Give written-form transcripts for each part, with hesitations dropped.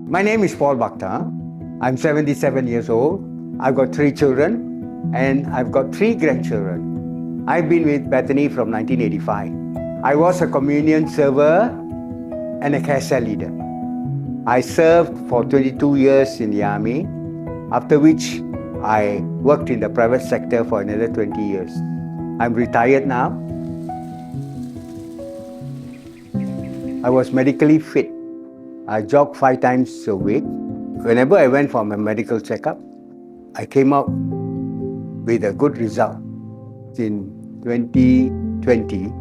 My name is Paul Baktha. I'm 77 years old. I've got 3 children and I've got 3 grandchildren. I've been with Bethany from 1985. I was a communion server and a care cell leader. I served for 22 years in the army, after which I worked in the private sector for another 20 years. I'm retired now. I was medically fit. I jogged 5 times a week. Whenever I went for my medical checkup, I came out with a good result. In 2020,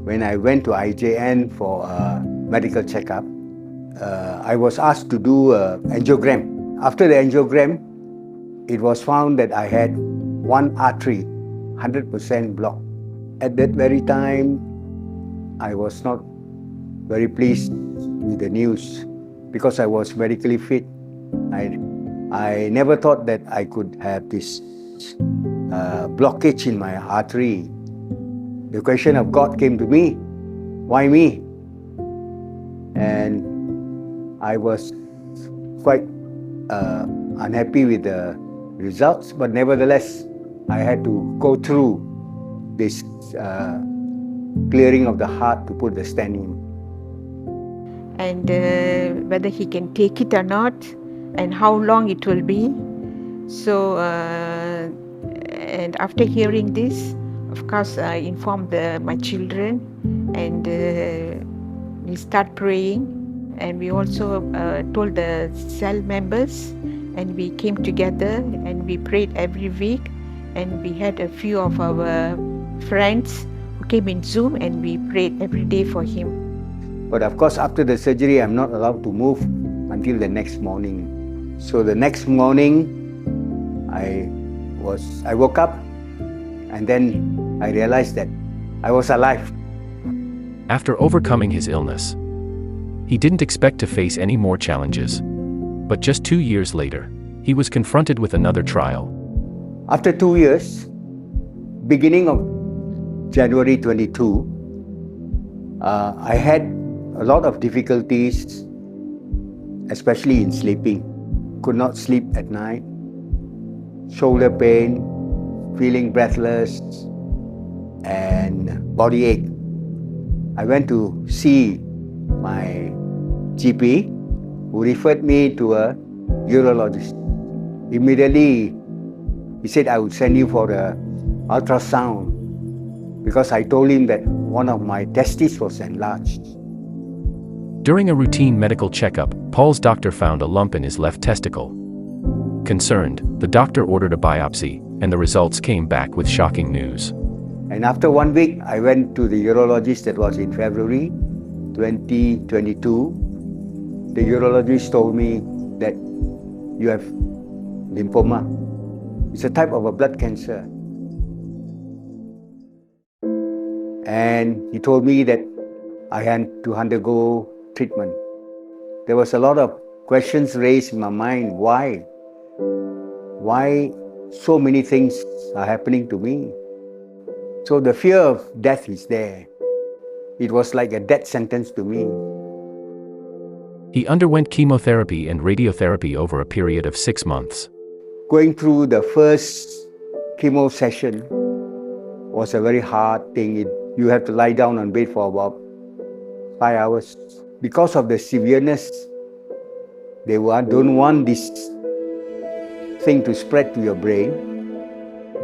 when I went to IJN for a medical checkup, I was asked to do an angiogram. After the angiogram, it was found that I had one artery 100% blocked. At that very time, I was not very pleased with the news because I was medically fit. I never thought that I could have this blockage in my artery. The question of God came to me, why me? And I was quite unhappy with the results, but nevertheless, I had to go through this clearing of the heart to put the stent in. And whether he can take it or not, and how long it will be. So, and after hearing this, of course, I informed my children, and we start praying, and we also told the cell members, and we came together and we prayed every week, and we had a few of our friends who came in Zoom, and we prayed every day for him. But of course, after the surgery, I'm not allowed to move until the next morning. So the next morning, I woke up, and then I realized that I was alive. After overcoming his illness, he didn't expect to face any more challenges. But just 2 years later, he was confronted with another trial. After 2 years, beginning of January 22, I had a lot of difficulties, especially in sleeping. Could not sleep at night, shoulder pain, feeling breathless, and body ache. I went to see my GP, who referred me to a urologist. Immediately, he said I would send you for the ultrasound because I told him that one of my testes was enlarged. During a routine medical checkup, Paul's doctor found a lump in his left testicle. Concerned, the doctor ordered a biopsy, and the results came back with shocking news. And after 1 week, I went to the urologist. That was in February 2022. The urologist told me that you have lymphoma. It's a type of a blood cancer. And he told me that I had to undergo treatment. There was a lot of questions raised in my mind. Why? Why so many things are happening to me? So the fear of death is there. It was like a death sentence to me. He underwent chemotherapy and radiotherapy over a period of 6 months. Going through the first chemo session was a very hard thing. You have to lie down on bed for about 5 hours. Because of the severeness, they don't want this thing to spread to your brain.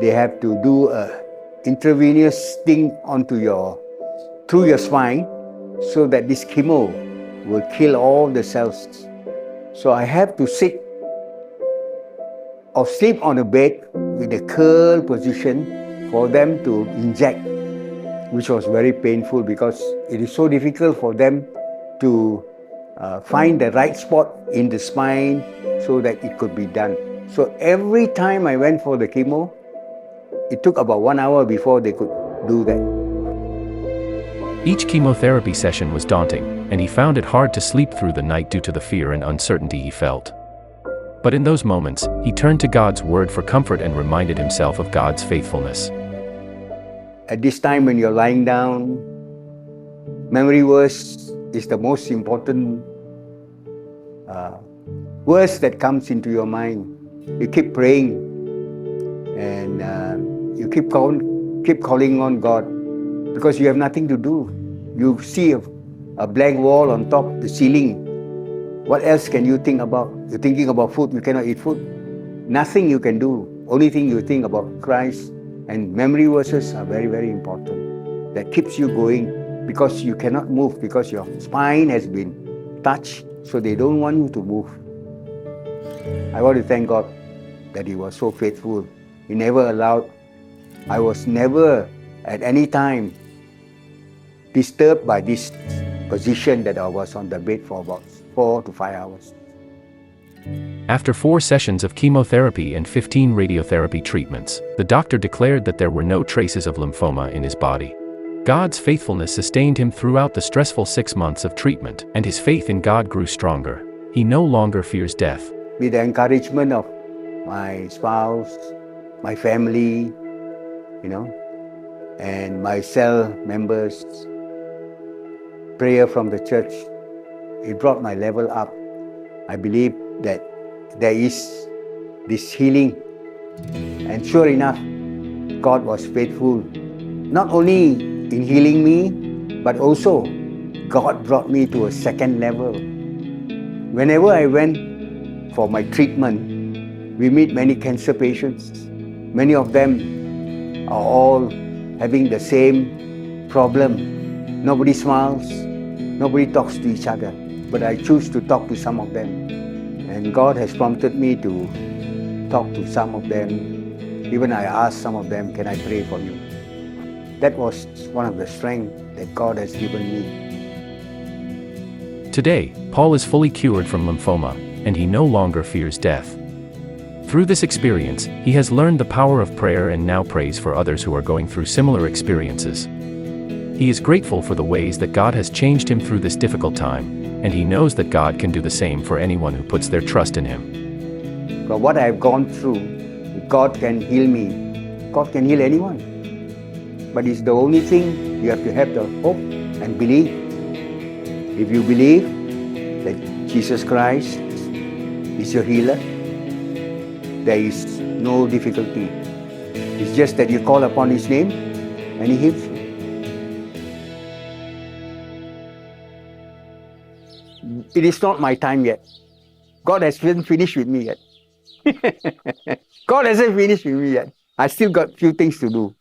They have to do an intravenous thing through your spine, so that this chemo will kill all the cells. So I have to sit or sleep on a bed with a curled position for them to inject, which was very painful because it is so difficult for them to find the right spot in the spine so that it could be done. So every time I went for the chemo, it took about 1 hour before they could do that. Each chemotherapy session was daunting, and he found it hard to sleep through the night due to the fear and uncertainty he felt. But in those moments, he turned to God's word for comfort and reminded himself of God's faithfulness. At this time when you're lying down, memory verse is the most important words that comes into your mind. You keep praying, and you keep calling on God, because you have nothing to do. You see a blank wall on top the ceiling. What else can you think about? You're thinking about food. You cannot eat food. Nothing you can do. Only thing you think about Christ. And memory verses are very, very important. That keeps you going, because you cannot move, because your spine has been touched, so they don't want you to move. I want to thank God that He was so faithful. He never allowed, I was never at any time disturbed by this position that I was on the bed for about 4 to 5 hours. After 4 sessions of chemotherapy and 15 radiotherapy treatments, the doctor declared that there were no traces of lymphoma in his body. God's faithfulness sustained him throughout the stressful 6 months of treatment, and his faith in God grew stronger. He no longer fears death. With the encouragement of my spouse, my family, and my cell members, prayer from the church, it brought my level up. I believe that there is this healing. And sure enough, God was faithful. Not only in healing me, but also God brought me to a second level. Whenever I went for my treatment, we meet many cancer patients. Many of them are all having the same problem. Nobody smiles, nobody talks to each other. But I choose to talk to some of them. And God has prompted me to talk to some of them. Even I asked some of them, can I pray for you? That was one of the strengths that God has given me. Today, Paul is fully cured from lymphoma, and he no longer fears death. Through this experience, he has learned the power of prayer and now prays for others who are going through similar experiences. He is grateful for the ways that God has changed him through this difficult time, and he knows that God can do the same for anyone who puts their trust in him. But what I've gone through, if God can heal me, God can heal anyone. But it's the only thing, you have to have the hope and believe. If you believe that Jesus Christ is your healer, there is no difficulty. It's just that you call upon His name and He heals you. It is not my time yet. God hasn't finished with me yet. God hasn't finished with me yet. I still got few things to do.